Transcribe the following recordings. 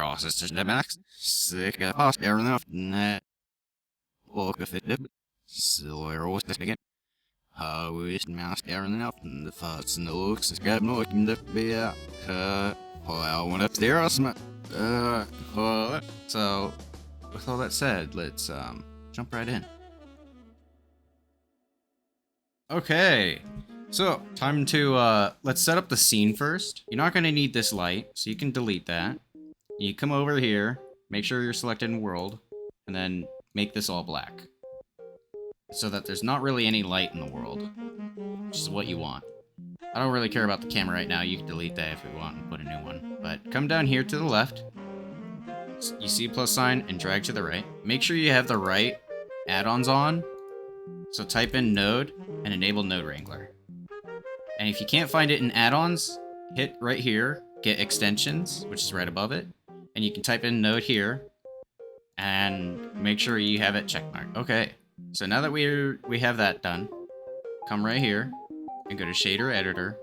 process the max. Sick past enough net. Look if it so was this again. How is mask enough and the thoughts and the looks is got no in the beer. I went up there. So with all that said, let's jump right in. Okay, so time to let's set up the scene first. You're not gonna need this light, so you can delete that. You come over here, make sure you're selected in world, and then make this all black. So that there's not really any light in the world, which is what you want. I don't really care about the camera right now, you can delete that if you want and put a new one. But come down here to the left, you see a plus sign and drag to the right. Make sure you have the right add-ons on. So type in node and enable node wrangler. And if you can't find it in add-ons, hit right here, get extensions, which is right above it. And you can type in node here and make sure you have it checkmarked. Okay, so now that we have that done, come right here and go to shader editor.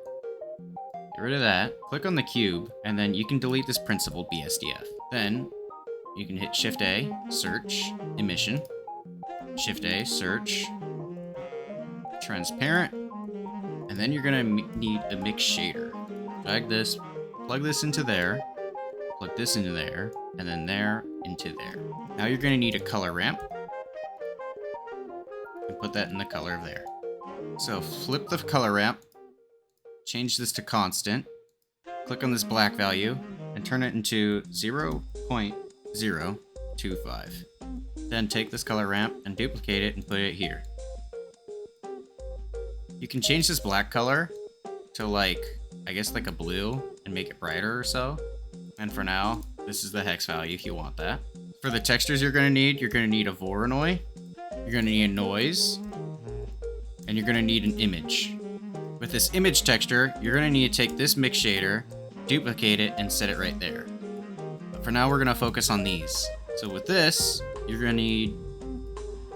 Get rid of that, click on the cube, and then you can delete this principled BSDF. Then you can hit Shift A, search, emission, Shift A, search, transparent, and then you're gonna need a mix shader. Drag this, plug this into there, plug this into there, and then there into there. Now you're gonna need a color ramp, and put that in the color of there. So flip the color ramp, change this to constant, click on this black value, and turn it into 0.025. Then take this color ramp and duplicate it and put it here. You can change this black color to like, I guess like a blue and make it brighter or so. And for now, this is the hex value if you want that. For the textures you're gonna need a Voronoi, you're gonna need a noise, and you're gonna need an image. With this image texture, you're gonna need to take this mix shader, duplicate it, and set it right there. But for now, we're gonna focus on these. So with this, you're gonna need,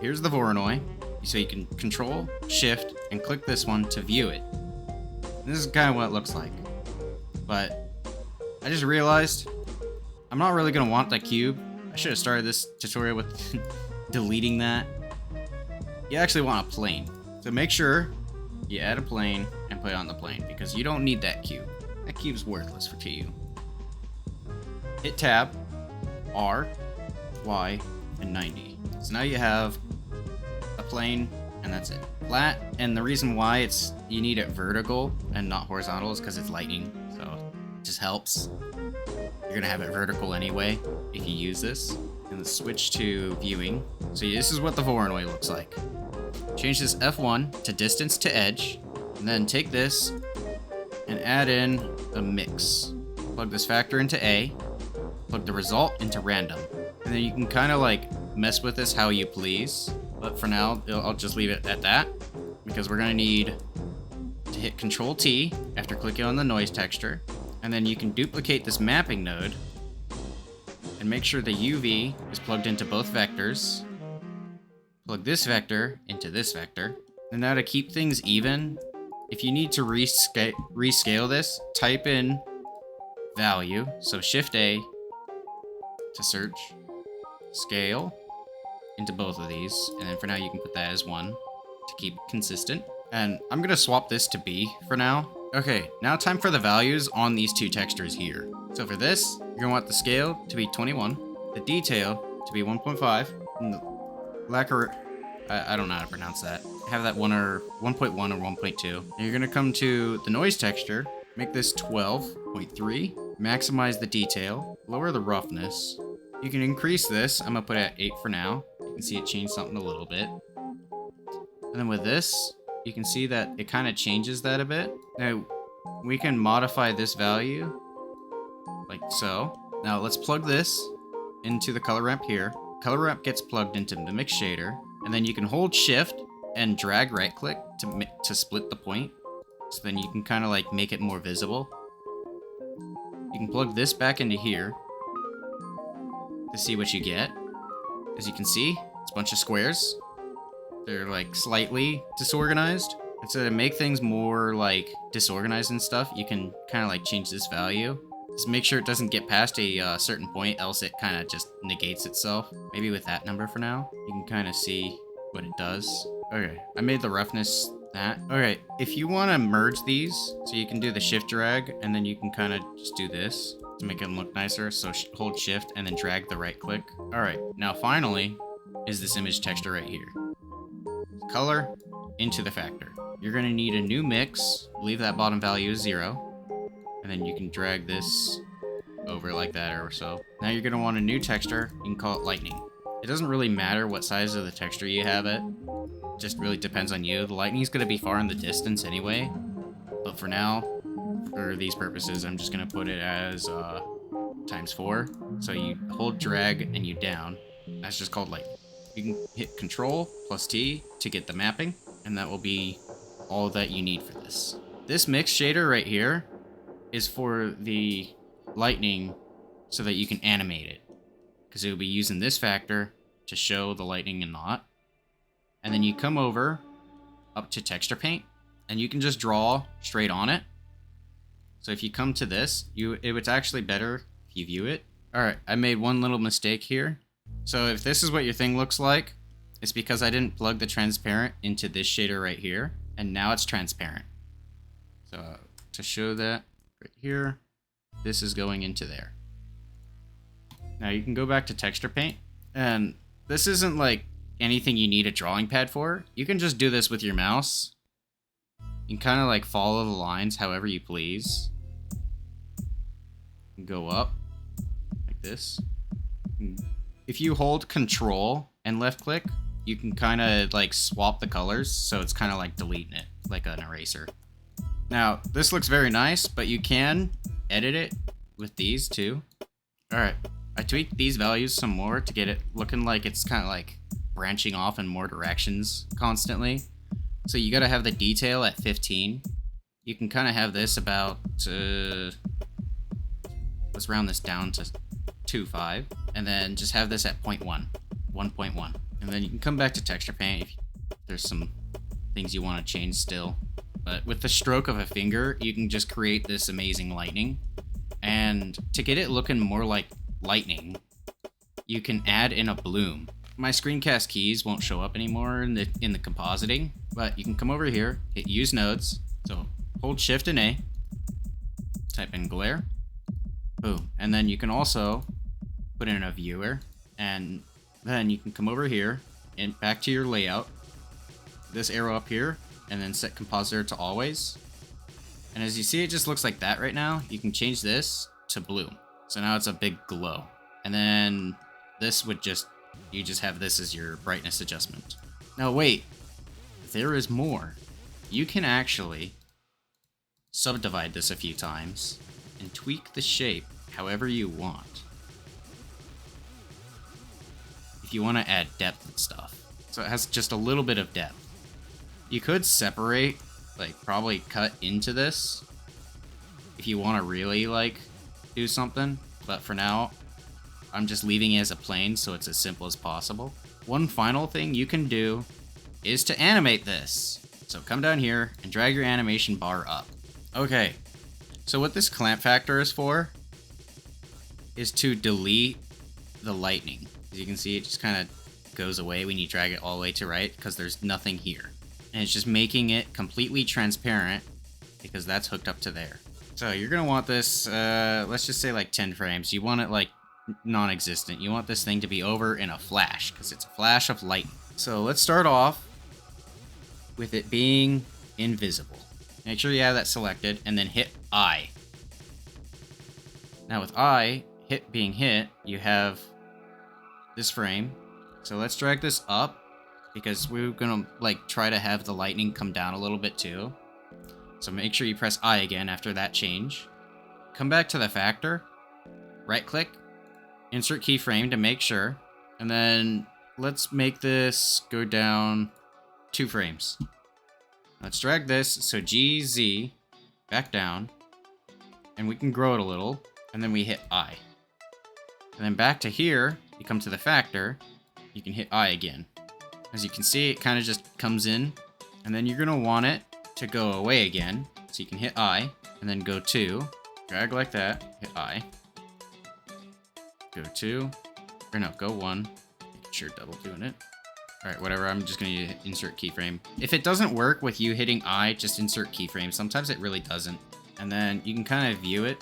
here's the Voronoi, so you can control, shift, and click this one to view it. And this is kind of what it looks like. But I just realized I'm not really gonna want that cube. I should have started this tutorial with deleting that. You actually want a plane. So make sure you add a plane and put it on the plane because you don't need that cube. That cube's worthless to you. Hit tab, R, Y, and 90. So now you have a plane, and that's it. Flat, and the reason why you need it vertical and not horizontal is because it's lightning, so it just helps. You're gonna have it vertical anyway if you use this. And let's switch to viewing. So this is what the Voronoi looks like. Change this F1 to distance to edge, and then take this and add in a mix. Plug this factor into A, plug the result into random. And then you can kind of like mess with this how you please. But for now, I'll just leave it at that because we're gonna need to hit Control T after clicking on the noise texture. And then you can duplicate this mapping node and make sure the UV is plugged into both vectors. Plug this vector into this vector. And now to keep things even, if you need to rescale this, type in value. So Shift A to search, scale into both of these, and then for now you can put that as 1 to keep it consistent. And I'm gonna swap this to B for now. Okay, now time for the values on these two textures here. So for this, you're gonna want the scale to be 21, the detail to be 1.5, and the lacquer, I don't know how to pronounce that. Have that 1.1 or 1.2. And you're gonna come to the noise texture, make this 12.3, maximize the detail, lower the roughness. You can increase this, I'm gonna put it at 8 for now. You can see it changed something a little bit. And then with this, you can see that it kind of changes that a bit. Now, we can modify this value, like so. Now let's plug this into the color ramp here. Color ramp gets plugged into the mix shader, and then you can hold shift and drag right click to split the point. So then you can kind of like make it more visible. You can plug this back into here to see what you get. As you can see, it's a bunch of squares. They're like slightly disorganized. And so to make things more like disorganized and stuff, you can kind of like change this value Just make sure it doesn't get past a certain point, else it kind of just negates itself. Maybe with that number for now, you can kind of see what it does. Okay, I made the roughness that. Okay, if you want to merge these, so you can do the shift drag, and then you can kind of just do this to make them look nicer. So hold shift and then drag the right click. All right, now finally is this image texture right here. Color into the factor. You're gonna need a new mix. Leave that bottom value as 0. And then you can drag this over like that or so. Now you're gonna want a new texture. You can call it lightning. It doesn't really matter what size of the texture you have it. Just really depends on you. The lightning's gonna be far in the distance anyway. But for now, for these purposes, I'm just gonna put it as ×4. So you hold drag and you down. That's just called lightning. You can hit Control plus T to get the mapping, and that will be all that you need for this. This mix shader right here is for the lightning so that you can animate it, because it will be using this factor to show the lightning and not. And then you come over up to texture paint and you can just draw straight on it. So if you come to this, it's actually better if you view it. All right, I made one little mistake here. So if this is what your thing looks like, it's because I didn't plug the transparent into this shader right here, and now it's transparent. So to show that right here, this is going into there. Now you can go back to texture paint, and this isn't like anything you need a drawing pad for. You can just do this with your mouse. You can kind of like follow the lines however you please. You can go up like this. If you hold Control and left click, you can kind of like swap the colors, so it's kind of like deleting it, like an eraser. Now, this looks very nice, but you can edit it with these too. Alright, I tweaked these values some more to get it looking like it's kind of like branching off in more directions constantly. So you gotta have the detail at 15. You can kind of have this about, let's round this down to 2.5, and then just have this at 0.1, 1.1. And then you can come back to texture paint if there's some things you want to change still. But with the stroke of a finger, you can just create this amazing lightning. And to get it looking more like lightning, you can add in a bloom. My screencast keys won't show up anymore in the compositing, but you can come over here, hit use nodes. So hold shift and A, type in glare, boom. And then you can also put in a viewer, and then you can come over here and back to your layout, this arrow up here, and then set compositor to always. And as you see, it just looks like that right now. You can change this to blue. So now it's a big glow. And then this would you just have this as your brightness adjustment. Now wait, there is more. You can actually subdivide this a few times and tweak the shape however you want. If you want to add depth and stuff. So it has just a little bit of depth. You could separate, like probably cut into this if you want to really like do something, but for now I'm just leaving it as a plane so it's as simple as possible. One final thing you can do is to animate this. So come down here and drag your animation bar up. Okay, so what this clamp factor is for is to delete the lightning. As you can see, it just kind of goes away when you drag it all the way to right because there's nothing here. And it's just making it completely transparent because that's hooked up to there. So you're going to want this, let's just say like 10 frames. You want it like non-existent. You want this thing to be over in a flash because it's a flash of light. So let's start off with it being invisible. Make sure you have that selected and then hit I. Now with I being hit, you have this frame. So let's drag this up because we're gonna like try to have the lightning come down a little bit too. So make sure you press I again after that change. Come back to the factor, right click, insert keyframe to make sure, and then let's make this go down 2 frames. Let's drag this, so GZ, back down, and we can grow it a little, and then we hit I. And then back to here, you come to the factor, you can hit I again. As you can see, it kind of just comes in, and then you're going to want it to go away again, so you can hit I, and then go 2, Drag like that. Hit I. Go 2. Or no, go 1. Make sure double doing it. Alright, whatever. I'm just going to insert keyframe. If it doesn't work with you hitting I, just insert keyframe. Sometimes it really doesn't. And then you can kind of view it.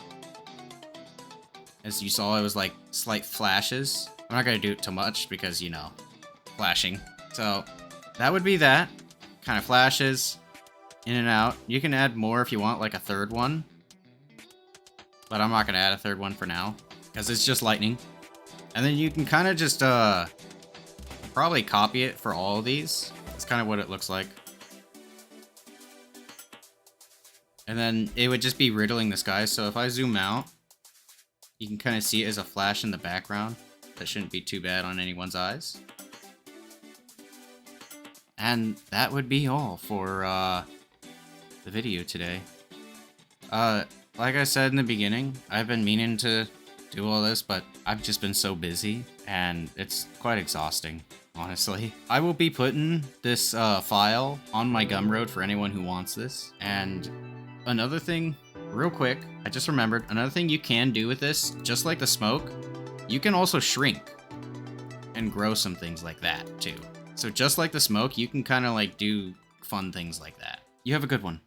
As you saw, it was like slight flashes. I'm not going to do it too much because, you know, flashing. So that would be that. Kind of flashes in and out. You can add more if you want, like a third one. But I'm not going to add a third one for now because it's just lightning. And then you can kind of just probably copy it for all of these. That's kind of what it looks like. And then it would just be riddling the sky. So if I zoom out, you can kind of see it as a flash in the background. That shouldn't be too bad on anyone's eyes. And that would be all for the video today. Like I said in the beginning, I've been meaning to do all this, but I've just been so busy, and it's quite exhausting, honestly. I will be putting this file on my Gumroad for anyone who wants this. And another thing, real quick, I just remembered, another thing you can do with this, just like the smoke, you can also shrink and grow some things like that, too. So just like the smoke, you can kind of like do fun things like that. You have a good one.